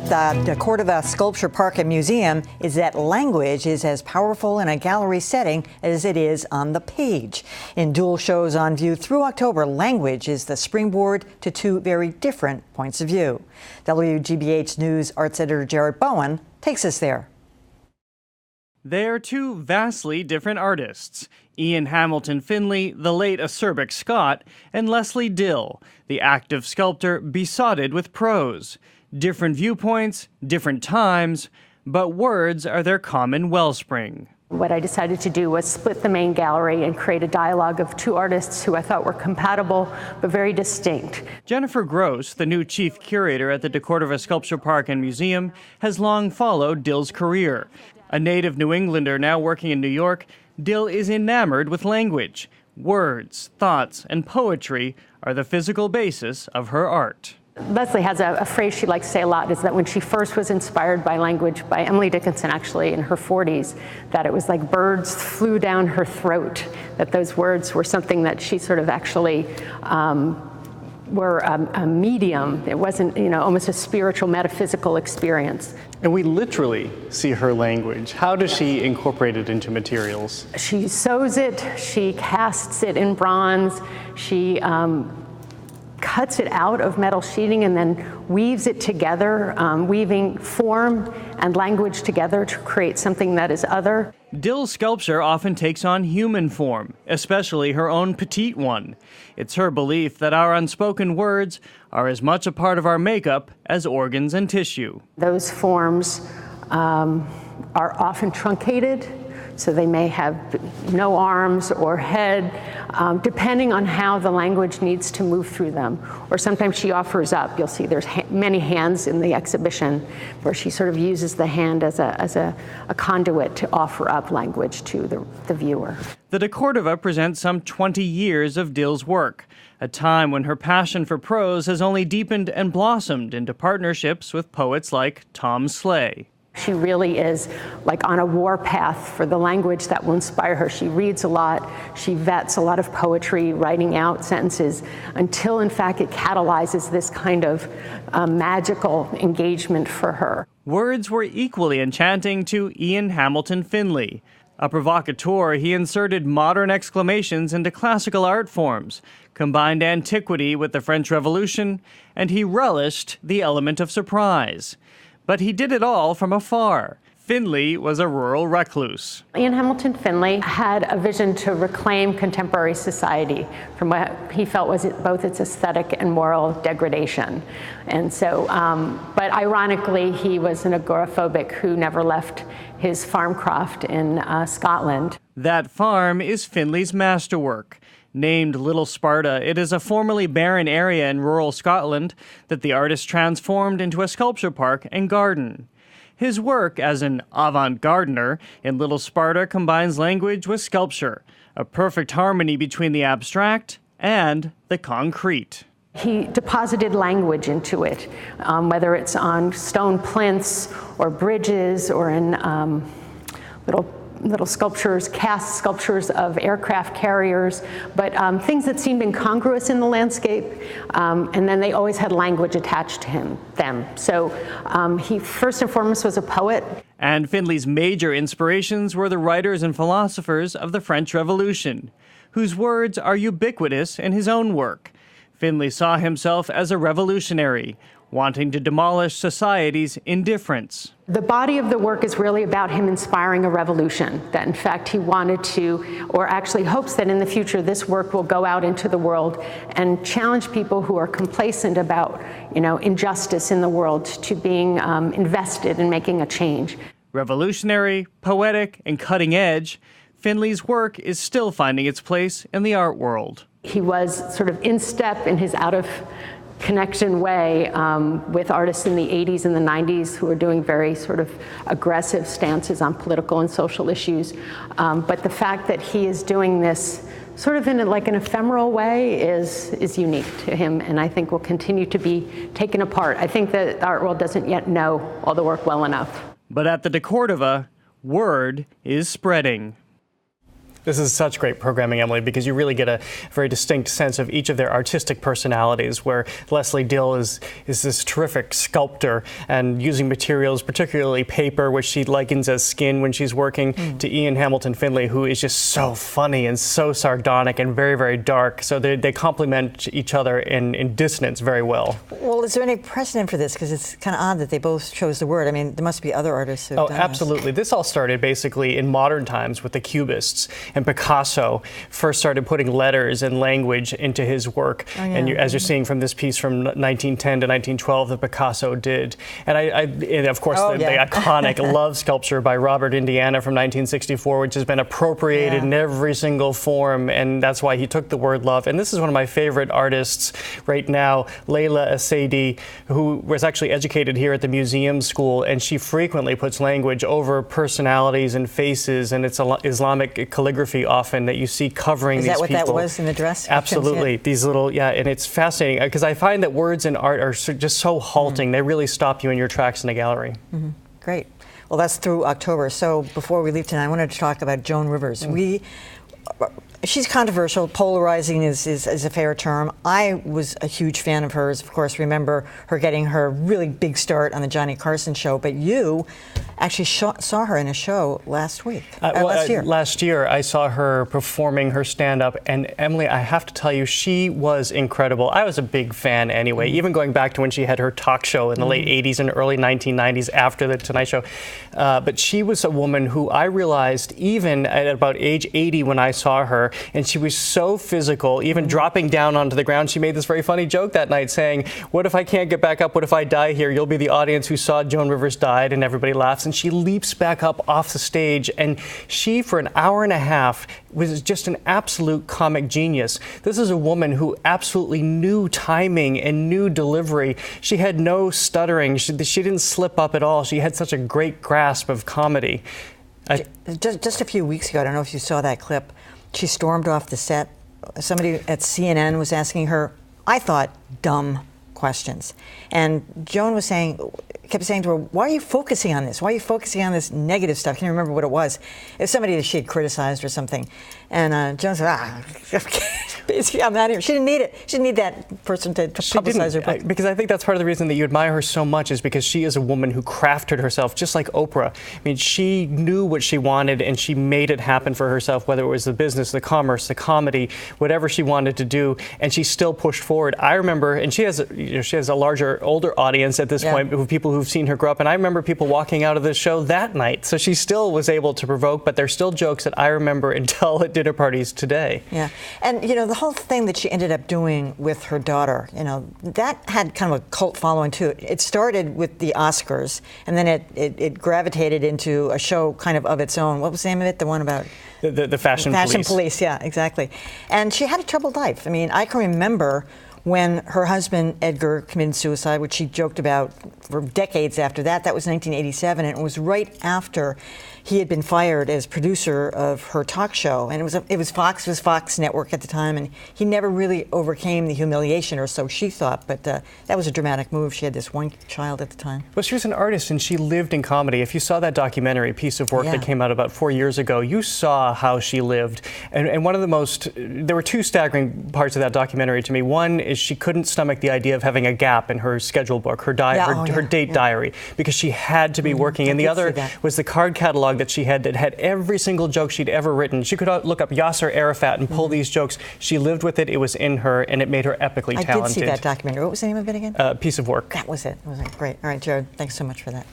at the DeCordova Sculpture Park and Museum is that language is as powerful in a gallery setting as it is on the page. In dual shows on view through October, language is the springboard to two very different points of view. WGBH News arts editor Bowen takes us there. They are two vastly different artists. Ian Hamilton Finley, the late acerbic Scot, and Leslie Dill, the active sculptor besotted with prose. Different viewpoints, different times, but words are their common wellspring. What I decided to do was split the main gallery and create a dialogue of two artists who I thought were compatible but very distinct. Jennifer Gross, the new chief curator at the DeCordova Sculpture Park and Museum, has long followed Dill's career. A native New Englander now working in New York, Dill is enamored with language. Words, thoughts, and poetry are the physical basis of her art. Leslie has a phrase she likes to say a lot, is that when she first was inspired by language, by Emily Dickinson actually in her 40s, that it was like birds flew down her throat, that those words were something that she sort of actually were a medium. It wasn't, almost a spiritual, metaphysical experience. And we literally see her language. How does she incorporate it into materials? She sews it, she casts it in bronze, she cuts it out of metal sheeting and then weaves it together, weaving form and language together to create something that is other. Dill's sculpture often takes on human form, especially her own petite one. It's her belief that our unspoken words are as much a part of our makeup as organs and tissue. Those forms are often truncated, so they may have no arms or head, depending on how the language needs to move through them. Or sometimes she offers up. You'll see there's many hands in the exhibition where she sort of uses the hand as a conduit to offer up language to the viewer. The DeCordova presents some 20 years of Dill's work, a time when her passion for prose has only deepened and blossomed into partnerships with poets like Tom Slay. She really is like on a warpath for the language that will inspire her. She reads a lot, she vets a lot of poetry, writing out sentences, until in fact it catalyzes this kind of magical engagement for her. Words were equally enchanting to Ian Hamilton Finley. A provocateur, he inserted modern exclamations into classical art forms, combined antiquity with the French Revolution, and he relished the element of surprise. But he did it all from afar. Finley was a rural recluse. Ian Hamilton Finley had a vision to reclaim contemporary society from what he felt was both its aesthetic and moral degradation. And so, but ironically, he was an agoraphobic who never left his farm croft in Scotland. That farm is Finley's masterwork. Named Little Sparta, it is a formerly barren area in rural Scotland that the artist transformed into a sculpture park and garden. His work as an avant-gardener in Little Sparta combines language with sculpture, a perfect harmony between the abstract and the concrete. He deposited language into it, whether it's on stone plinths or bridges or in little sculptures, cast sculptures of aircraft carriers, but things that seemed incongruous in the landscape, and then they always had language attached to them. So he first and foremost was a poet. And Finley's major inspirations were the writers and philosophers of the French Revolution, whose words are ubiquitous in his own work. Finley saw himself as a revolutionary, wanting to demolish society's indifference. The body of the work is really about him inspiring a revolution, that in fact he wanted to, or actually hopes that in the future this work will go out into the world and challenge people who are complacent about, injustice in the world to being invested in making a change. Revolutionary, poetic, and cutting edge, Finley's work is still finding its place in the art world. He was sort of in step in his out of connection way with artists in the 80s and the 90s who are doing very sort of aggressive stances on political and social issues. But the fact that he is doing this sort of in an ephemeral way is unique to him, and I think will continue to be taken apart. I think that the art world doesn't yet know all the work well enough. But at the DeCordova, word is spreading. This is such great programming, Emily, because you really get a very distinct sense of each of their artistic personalities, where Leslie Dill is this terrific sculptor and using materials, particularly paper, which she likens as skin when she's working, to Ian Hamilton Findlay, who is just so funny and so sardonic and very, very dark. So they complement each other in dissonance very well. Well, is there any precedent for this? Because it's kind of odd that they both chose the word. I mean, there must be other artists who have done absolutely. This all started basically in modern times with the Cubists. And Picasso first started putting letters and language into his work. And as you're seeing from this piece from 1910 to 1912 that Picasso did. And of course, the iconic Love Sculpture by Robert Indiana from 1964, which has been appropriated in every single form. And that's why he took the word love. And this is one of my favorite artists right now, Leila Assaidi, who was actually educated here at the museum school. And she frequently puts language over personalities and faces. And it's Islamic calligraphy often that you see covering these people. Is that what that was in the dress? Absolutely. These little, and it's fascinating because I find that words in art are just so halting. They really stop you in your tracks in a gallery. Great. Well, that's through October. So before we leave tonight, I wanted to talk about Joan Rivers. She's controversial. Polarizing is a fair term. I was a huge fan of hers. Of course, remember her getting her really big start on the Johnny Carson show. But you actually saw her in a show last week, last year. Last year, I saw her performing her stand-up. And Emily, I have to tell you, she was incredible. I was a big fan anyway, even going back to when she had her talk show in the late 80s and early 1990s after The Tonight Show. But she was a woman who I realized even at about age 80 when I saw her, and she was so physical, even dropping down onto the ground. She made this very funny joke that night saying, "What if I can't get back up? What if I die here? You'll be the audience who saw Joan Rivers died," and everybody laughs. And she leaps back up off the stage, and she, for an hour and a half, was just an absolute comic genius. This is a woman who absolutely knew timing and knew delivery. She had no stuttering. She didn't slip up at all. She had such a great grasp of comedy. Just a few weeks ago, I don't know if you saw that clip, she stormed off the set. Somebody at CNN was asking her, I thought, dumb questions. And Joan was kept saying to her, why are you focusing on this? Why are you focusing on this negative stuff? Can you remember what it was? It was somebody that she had criticized or something. And Joan said, basically, I'm out of here. She didn't need it. She didn't need that person to publicize her book. Because I think that's part of the reason that you admire her so much is because she is a woman who crafted herself just like Oprah. I mean, she knew what she wanted and she made it happen for herself, whether it was the business, the commerce, the comedy, whatever she wanted to do, and she still pushed forward. I remember, and she has a larger, older audience at this point, of people who've seen her grow up, and I remember people walking out of the show that night. So she still was able to provoke, but there's still jokes that I remember and tell at dinner parties today. Yeah, and the whole thing that she ended up doing with her daughter, that had kind of a cult following too. It started with the Oscars, and then it gravitated into a show kind of its own. What was the name of it? The one about the Fashion Police. Fashion Police, yeah, exactly. And she had a troubled life. I mean, I can remember when her husband, Edgar, committed suicide, which she joked about for decades after that. That was 1987, and it was right after he had been fired as producer of her talk show. And it was Fox Network at the time, and he never really overcame the humiliation, or so she thought. But that was a dramatic move. She had this one child at the time. Well, she was an artist, and she lived in comedy. If you saw that documentary, Piece of Work, that came out about 4 years ago, you saw how she lived. And one of the there were two staggering parts of that documentary to me. One is she couldn't stomach the idea of having a gap in her schedule book, her date diary, because she had to be working. And the other was the card catalog that she had that had every single joke she'd ever written. She could look up Yasser Arafat and pull these jokes. She lived with it. It was in her, and it made her epically talented. I did see that documentary. What was the name of it again? Piece of Work. That was it. It was great. All right, Jared, thanks so much for that.